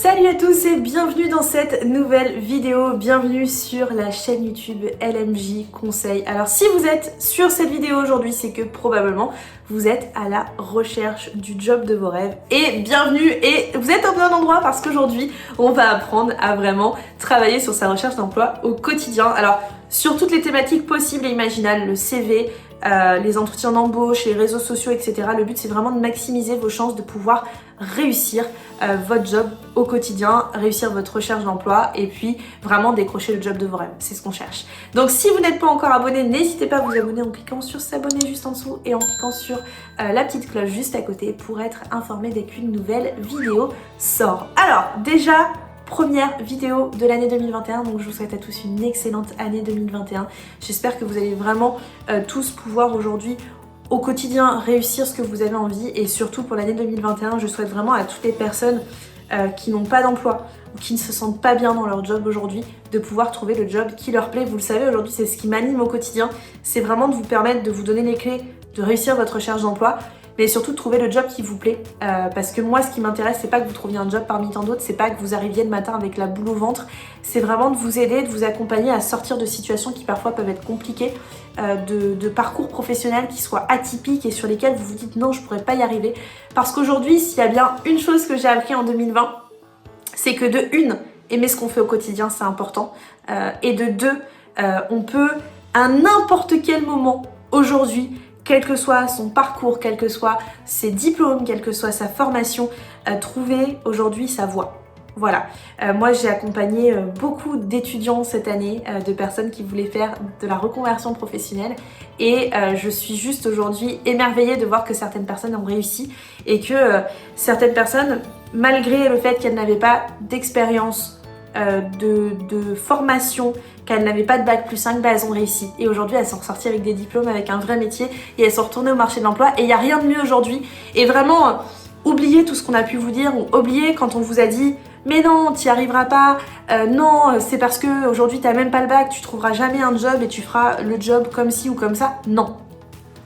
Salut à tous et bienvenue dans cette nouvelle vidéo, bienvenue sur la chaîne YouTube LMJ Conseil. Alors si vous êtes sur cette vidéo aujourd'hui, c'est que probablement vous êtes à la recherche du job de vos rêves et bienvenue, et vous êtes au bon endroit parce qu'aujourd'hui on va apprendre à vraiment travailler sur sa recherche d'emploi au quotidien. Alors sur toutes les thématiques possibles et imaginables, le CV, les entretiens d'embauche, les réseaux sociaux, etc. Le but c'est vraiment de maximiser vos chances de pouvoir réussir votre job au quotidien, réussir votre recherche d'emploi et puis vraiment décrocher le job de vos rêves. C'est ce qu'on cherche. Donc si vous n'êtes pas encore abonné, n'hésitez pas à vous abonner en cliquant sur s'abonner juste en dessous et en cliquant sur la petite cloche juste à côté pour être informé dès qu'une nouvelle vidéo sort. Alors déjà, première vidéo de l'année 2021, donc je vous souhaite à tous une excellente année 2021. J'espère que vous allez vraiment tous pouvoir aujourd'hui au quotidien réussir ce que vous avez envie, et surtout pour l'année 2021, je souhaite vraiment à toutes les personnes qui n'ont pas d'emploi ou qui ne se sentent pas bien dans leur job aujourd'hui de pouvoir trouver le job qui leur plaît. Vous le savez, aujourd'hui c'est ce qui m'anime au quotidien, c'est vraiment de vous permettre de vous donner les clés de réussir votre recherche d'emploi, mais surtout de trouver le job qui vous plaît, parce que moi ce qui m'intéresse c'est pas que vous trouviez un job parmi tant d'autres, c'est pas que vous arriviez le matin avec la boule au ventre, c'est vraiment de vous aider, de vous accompagner à sortir de situations qui parfois peuvent être compliquées, de parcours professionnels qui soient atypiques et sur lesquels vous vous dites non, je pourrais pas y arriver. Parce qu'aujourd'hui, s'il y a bien une chose que j'ai appris en 2020, c'est que de une, aimer ce qu'on fait au quotidien c'est important, et de deux, on peut à n'importe quel moment aujourd'hui, quel que soit son parcours, quel que soit ses diplômes, quelle que soit sa formation, trouver aujourd'hui sa voie. Voilà, moi j'ai accompagné beaucoup d'étudiants cette année, de personnes qui voulaient faire de la reconversion professionnelle, et je suis juste aujourd'hui émerveillée de voir que certaines personnes ont réussi et que certaines personnes, malgré le fait qu'elles n'avaient pas d'expérience, de formation, qu'elles n'avaient pas de bac plus 5, elles ont réussi. Et aujourd'hui, elles sont ressorties avec des diplômes, avec un vrai métier, et elles sont retournées au marché de l'emploi. Et il n'y a rien de mieux aujourd'hui. Et vraiment, oubliez tout ce qu'on a pu vous dire, ou oubliez quand on vous a dit « mais non, t'y arriveras pas, non, c'est parce que aujourd'hui t'as même pas le bac, tu trouveras jamais un job et tu feras le job comme ci ou comme ça ». Non.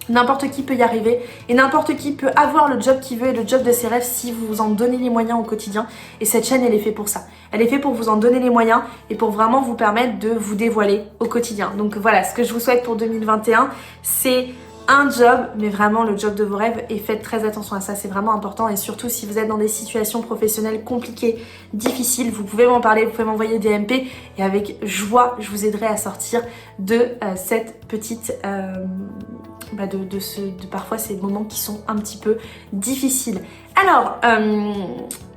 N'importe qui peut y arriver et n'importe qui peut avoir le job qu'il veut et le job de ses rêves si vous vous en donnez les moyens au quotidien. Et cette chaîne, elle est faite pour ça. Elle est faite pour vous en donner les moyens et pour vraiment vous permettre de vous dévoiler au quotidien. Donc voilà, ce que je vous souhaite pour 2021, c'est un job, mais vraiment le job de vos rêves, et faites très attention à ça, c'est vraiment important. Et surtout si vous êtes dans des situations professionnelles compliquées, difficiles, vous pouvez m'en parler, vous pouvez m'envoyer des MP et avec joie je vous aiderai à sortir de cette petite... de parfois ces moments qui sont un petit peu difficiles. Alors,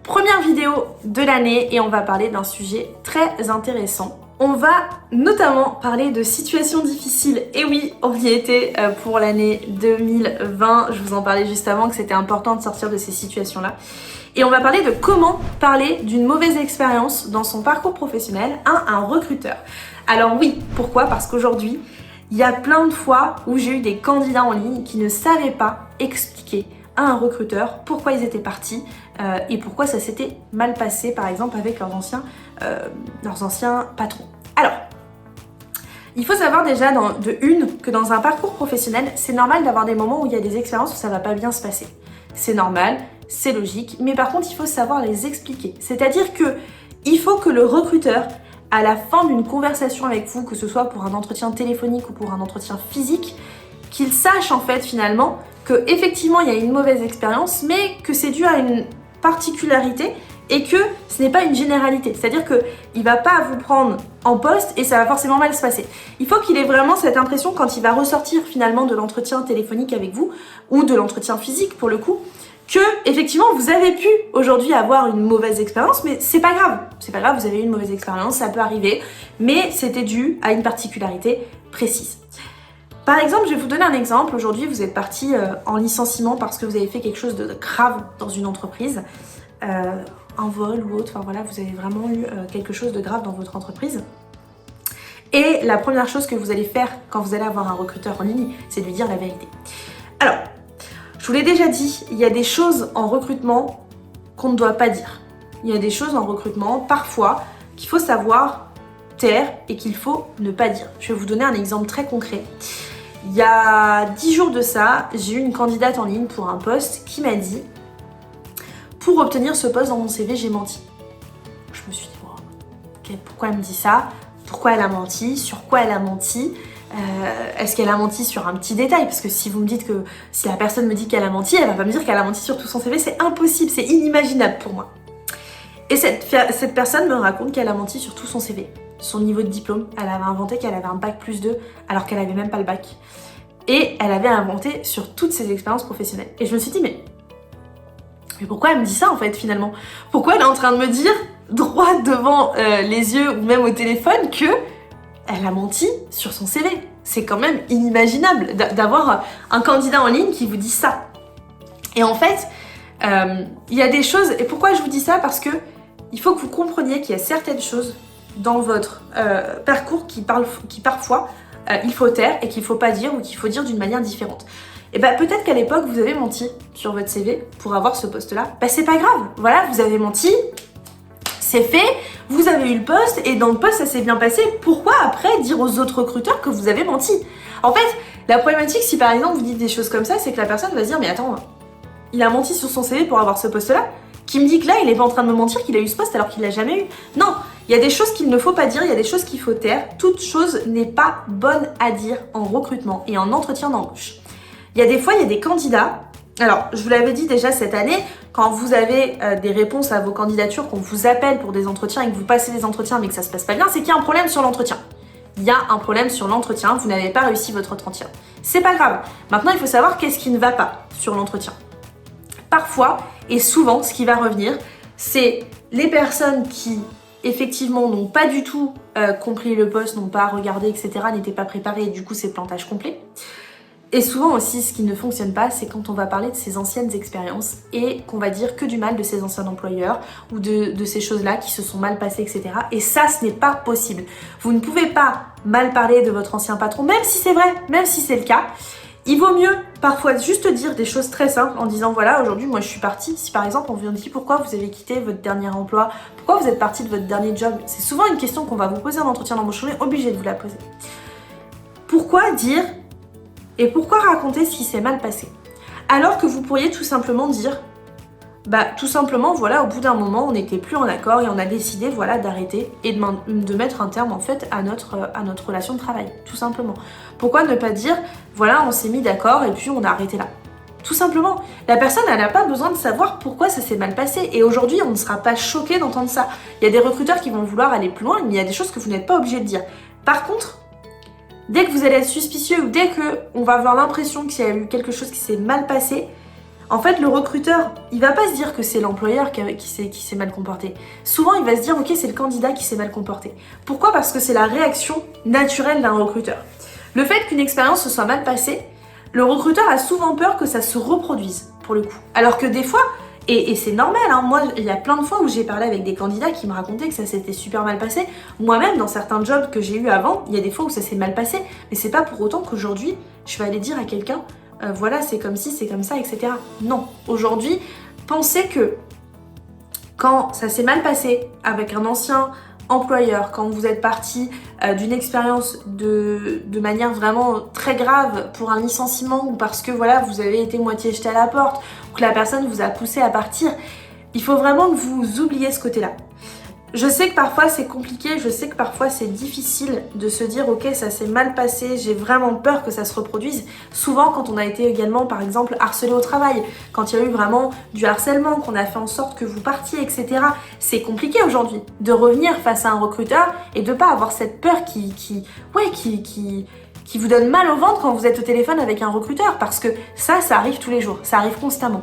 première vidéo de l'année et on va parler d'un sujet très intéressant. On va notamment parler de situations difficiles. Et oui, on y était pour l'année 2020. Je vous en parlais juste avant que c'était important de sortir de ces situations-là. Et on va parler de comment parler d'une mauvaise expérience dans son parcours professionnel à un recruteur. Alors oui, pourquoi? Parce qu'aujourd'hui, il y a plein de fois où j'ai eu des candidats en ligne qui ne savaient pas expliquer à un recruteur pourquoi ils étaient partis et pourquoi ça s'était mal passé, par exemple avec leurs anciens patrons. Alors, il faut savoir déjà que dans un parcours professionnel, c'est normal d'avoir des moments où il y a des expériences où ça va pas bien se passer. C'est normal, c'est logique, mais par contre il faut savoir les expliquer. C'est-à-dire que il faut que le recruteur, à la fin d'une conversation avec vous, que ce soit pour un entretien téléphonique ou pour un entretien physique, qu'il sache en fait finalement que effectivement il y a une mauvaise expérience, mais que c'est dû à une particularité et que ce n'est pas une généralité. C'est-à-dire qu'il va pas vous prendre en poste et ça va forcément mal se passer. Il faut qu'il ait vraiment cette impression quand il va ressortir finalement de l'entretien téléphonique avec vous ou de l'entretien physique pour le coup, que effectivement vous avez pu aujourd'hui avoir une mauvaise expérience, mais c'est pas grave. C'est pas grave, vous avez eu une mauvaise expérience, ça peut arriver, mais c'était dû à une particularité précise. Par exemple, je vais vous donner un exemple. Aujourd'hui, vous êtes parti en licenciement parce que vous avez fait quelque chose de grave dans une entreprise, un vol ou autre, enfin voilà, vous avez vraiment eu quelque chose de grave dans votre entreprise. Et la première chose que vous allez faire quand vous allez avoir un recruteur en ligne, c'est de lui dire la vérité. Alors, je vous l'ai déjà dit, il y a des choses en recrutement qu'on ne doit pas dire. Il y a des choses en recrutement, parfois, qu'il faut savoir taire et qu'il faut ne pas dire. Je vais vous donner un exemple très concret. Il y a 10 jours de ça, j'ai eu une candidate en ligne pour un poste qui m'a dit « Pour obtenir ce poste dans mon CV, j'ai menti. » je me suis dit, bon, ok, pourquoi elle me dit ça? Pourquoi elle a menti? Sur quoi elle a menti? Est-ce qu'elle a menti sur un petit détail? Parce que si vous me dites que si la personne me dit qu'elle a menti, elle va pas me dire qu'elle a menti sur tout son CV, c'est impossible, c'est inimaginable pour moi. Et cette personne me raconte qu'elle a menti sur tout son CV, son niveau de diplôme. Elle avait inventé qu'elle avait un bac+2 alors qu'elle avait même pas le bac. Et elle avait inventé sur toutes ses expériences professionnelles. Et je me suis dit, mais pourquoi elle me dit ça en fait finalement? Pourquoi elle est en train de me dire droit devant les yeux ou même au téléphone que elle a menti sur son CV? C'est quand même inimaginable d'avoir un candidat en ligne qui vous dit ça. Et en fait, il y a des choses, et pourquoi je vous dis ça? Parce que il faut que vous compreniez qu'il y a certaines choses dans votre parcours qui parfois il faut taire et qu'il faut pas dire ou qu'il faut dire d'une manière différente. Et bah peut-être qu'à l'époque vous avez menti sur votre CV pour avoir ce poste-là. Bah c'est pas grave, voilà, vous avez menti, c'est fait, vous avez eu le poste et dans le poste ça s'est bien passé. Pourquoi après dire aux autres recruteurs que vous avez menti? En fait, la problématique si par exemple vous dites des choses comme ça, c'est que la personne va se dire mais attends, il a menti sur son CV pour avoir ce poste-là, qui me dit que là il est pas en train de me mentir qu'il a eu ce poste alors qu'il l'a jamais eu. Non, il y a des choses qu'il ne faut pas dire, il y a des choses qu'il faut taire. Toute chose n'est pas bonne à dire en recrutement et en entretien d'embauche. Il y a des fois, il y a des candidats. Alors, je vous l'avais dit déjà cette année, quand vous avez des réponses à vos candidatures, qu'on vous appelle pour des entretiens et que vous passez des entretiens mais que ça se passe pas bien, c'est qu'il y a un problème sur l'entretien. Il y a un problème sur l'entretien, vous n'avez pas réussi votre entretien. C'est pas grave. Maintenant, il faut savoir qu'est-ce qui ne va pas sur l'entretien. Parfois, et souvent, ce qui va revenir, c'est les personnes qui, effectivement, n'ont pas du tout compris le poste, n'ont pas regardé, etc., n'étaient pas préparées et du coup, c'est plantage complet. Et souvent aussi, ce qui ne fonctionne pas, c'est quand on va parler de ses anciennes expériences et qu'on va dire que du mal de ses anciens employeurs ou de ces choses-là qui se sont mal passées, etc. Et ça, ce n'est pas possible. Vous ne pouvez pas mal parler de votre ancien patron, même si c'est vrai, même si c'est le cas. Il vaut mieux parfois juste dire des choses très simples en disant voilà, aujourd'hui moi je suis partie. Si par exemple on vous dit pourquoi vous avez quitté votre dernier emploi, pourquoi vous êtes partie de votre dernier job, c'est souvent une question qu'on va vous poser en entretien d'embauche, on est obligé de vous la poser. Pourquoi dire et pourquoi raconter ce qui s'est mal passé? Alors que vous pourriez tout simplement dire bah tout simplement voilà, au bout d'un moment on n'était plus en accord et on a décidé voilà d'arrêter et de mettre un terme en fait à notre relation de travail, tout simplement. Pourquoi ne pas dire voilà on s'est mis d'accord et puis on a arrêté là? Tout simplement, la personne elle n'a pas besoin de savoir pourquoi ça s'est mal passé et aujourd'hui on ne sera pas choqué d'entendre ça. Il y a des recruteurs qui vont vouloir aller plus loin mais il y a des choses que vous n'êtes pas obligé de dire. Par contre, dès que vous allez être suspicieux ou dès qu'on va avoir l'impression qu'il y a eu quelque chose qui s'est mal passé, en fait, le recruteur, il va pas se dire que c'est l'employeur qui s'est mal comporté. Souvent, il va se dire, ok, c'est le candidat qui s'est mal comporté. Pourquoi? Parce que c'est la réaction naturelle d'un recruteur. Le fait qu'une expérience se soit mal passée, le recruteur a souvent peur que ça se reproduise, pour le coup. Alors que des fois, et c'est normal, hein, moi, il y a plein de fois où j'ai parlé avec des candidats qui me racontaient que ça s'était super mal passé. Moi-même, dans certains jobs que j'ai eu avant, il y a des fois où ça s'est mal passé. Mais c'est pas pour autant qu'aujourd'hui, je vais aller dire à quelqu'un voilà, c'est comme si, c'est comme ça, etc. Non, aujourd'hui, pensez que quand ça s'est mal passé avec un ancien employeur, quand vous êtes parti d'une expérience de manière vraiment très grave pour un licenciement ou parce que voilà, vous avez été moitié jeté à la porte ou que la personne vous a poussé à partir, il faut vraiment que vous oubliez ce côté-là. Je sais que parfois c'est compliqué, je sais que parfois c'est difficile de se dire ok ça s'est mal passé, j'ai vraiment peur que ça se reproduise. Souvent quand on a été également par exemple harcelé au travail, quand il y a eu vraiment du harcèlement, qu'on a fait en sorte que vous partiez, etc. C'est compliqué aujourd'hui de revenir face à un recruteur et de pas avoir cette peur qui vous donne mal au ventre quand vous êtes au téléphone avec un recruteur parce que ça arrive tous les jours, ça arrive constamment.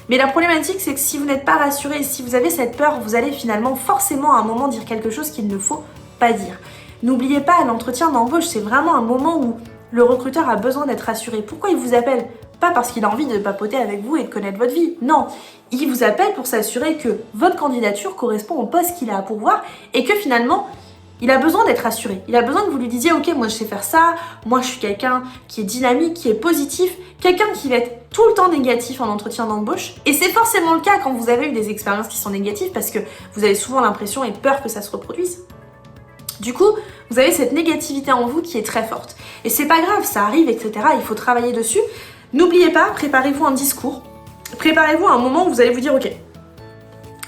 Mais la problématique, c'est que si vous n'êtes pas rassuré, si vous avez cette peur, vous allez finalement forcément à un moment dire quelque chose qu'il ne faut pas dire. N'oubliez pas, l'entretien d'embauche, c'est vraiment un moment où le recruteur a besoin d'être rassuré. Pourquoi il vous appelle? Pas parce qu'il a envie de papoter avec vous et de connaître votre vie. Non, il vous appelle pour s'assurer que votre candidature correspond au poste qu'il a à pourvoir et que finalement, il a besoin d'être rassuré. Il a besoin que vous lui disiez « Ok, moi je sais faire ça, moi je suis quelqu'un qui est dynamique, qui est positif, quelqu'un qui va être tout le temps négatif en entretien d'embauche. » Et c'est forcément le cas quand vous avez eu des expériences qui sont négatives parce que vous avez souvent l'impression et peur que ça se reproduise. Du coup, vous avez cette négativité en vous qui est très forte. Et c'est pas grave, ça arrive, etc. Il faut travailler dessus. N'oubliez pas, préparez-vous un discours. Préparez-vous à un moment où vous allez vous dire « Ok,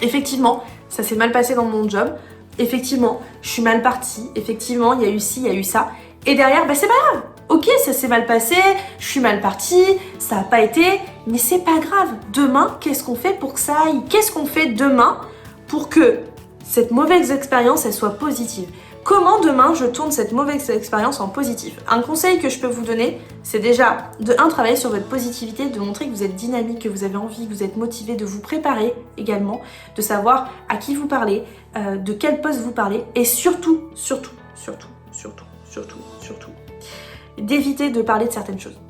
effectivement, ça s'est mal passé dans mon job, effectivement, je suis mal partie, effectivement, il y a eu ci, il y a eu ça, et derrière, bah c'est pas grave. Ok, ça s'est mal passé, je suis mal partie, ça a pas été, mais c'est pas grave. Demain, qu'est-ce qu'on fait pour que ça aille? Qu'est-ce qu'on fait demain pour que cette mauvaise expérience, elle soit positive? Comment demain je tourne cette mauvaise expérience en positif? Un conseil que je peux vous donner, c'est déjà de travailler sur votre positivité, de montrer que vous êtes dynamique, que vous avez envie, que vous êtes motivé, de vous préparer également, de savoir à qui vous parlez, de quel poste vous parlez, et surtout, d'éviter de parler de certaines choses.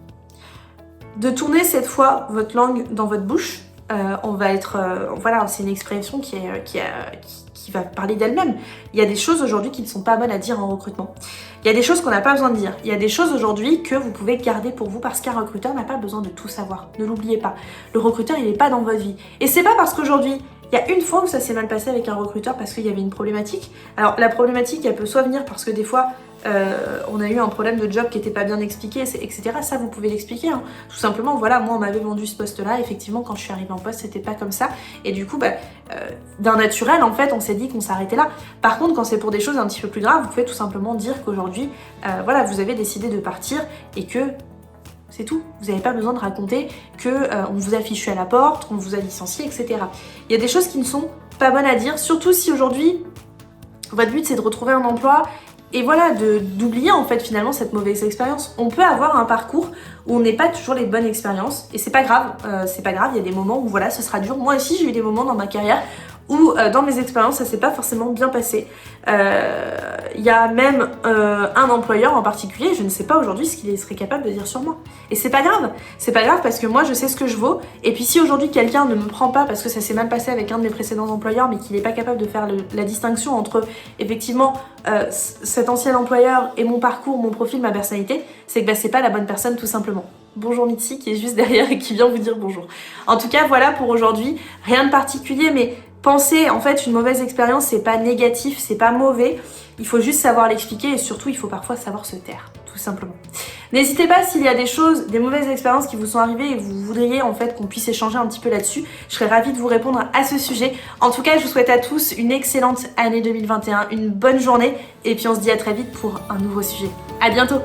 De tourner cette fois votre langue dans votre bouche. On va être... voilà, c'est une expression qui va parler d'elle-même. Il y a des choses aujourd'hui qui ne sont pas bonnes à dire en recrutement. Il y a des choses qu'on n'a pas besoin de dire. Il y a des choses aujourd'hui que vous pouvez garder pour vous parce qu'un recruteur n'a pas besoin de tout savoir. Ne l'oubliez pas. Le recruteur, il n'est pas dans votre vie. Et c'est pas parce qu'aujourd'hui, il y a une fois où ça s'est mal passé avec un recruteur parce qu'il y avait une problématique. Alors la problématique, elle peut soit venir parce que des fois, on a eu un problème de job qui n'était pas bien expliqué, etc. Ça, vous pouvez l'expliquer. Hein. Tout simplement, voilà, moi, on m'avait vendu ce poste-là. Effectivement, quand je suis arrivée en poste, c'était pas comme ça. Et du coup, d'un naturel, en fait, on s'est dit qu'on s'arrêtait là. Par contre, quand c'est pour des choses un petit peu plus graves, vous pouvez tout simplement dire qu'aujourd'hui, voilà, vous avez décidé de partir et que c'est tout. Vous n'avez pas besoin de raconter qu'on vous a fichu à la porte, qu'on vous a licencié, etc. Il y a des choses qui ne sont pas bonnes à dire, surtout si aujourd'hui, votre but, c'est de retrouver un emploi. Et voilà, d'oublier en fait finalement cette mauvaise expérience. On peut avoir un parcours où on n'est pas toujours les bonnes expériences et c'est pas grave, il y a des moments où voilà, ce sera dur. Moi aussi j'ai eu des moments dans ma carrière où dans mes expériences ça s'est pas forcément bien passé. Il y a même un employeur en particulier, je ne sais pas aujourd'hui ce qu'il serait capable de dire sur moi. Et c'est pas grave parce que moi je sais ce que je vaux. Et puis si aujourd'hui quelqu'un ne me prend pas parce que ça s'est mal passé avec un de mes précédents employeurs mais qu'il n'est pas capable de faire la distinction entre effectivement cet ancien employeur et mon parcours, mon profil, ma personnalité, c'est que c'est pas la bonne personne tout simplement. Bonjour Mitzi qui est juste derrière et qui vient vous dire bonjour. En tout cas voilà pour aujourd'hui, rien de particulier mais pensez, en fait, une mauvaise expérience, c'est pas négatif, c'est pas mauvais. Il faut juste savoir l'expliquer et surtout, il faut parfois savoir se taire, tout simplement. N'hésitez pas s'il y a des choses, des mauvaises expériences qui vous sont arrivées et que vous voudriez en fait qu'on puisse échanger un petit peu là-dessus. Je serais ravie de vous répondre à ce sujet. En tout cas, je vous souhaite à tous une excellente année 2021, une bonne journée et puis on se dit à très vite pour un nouveau sujet. À bientôt!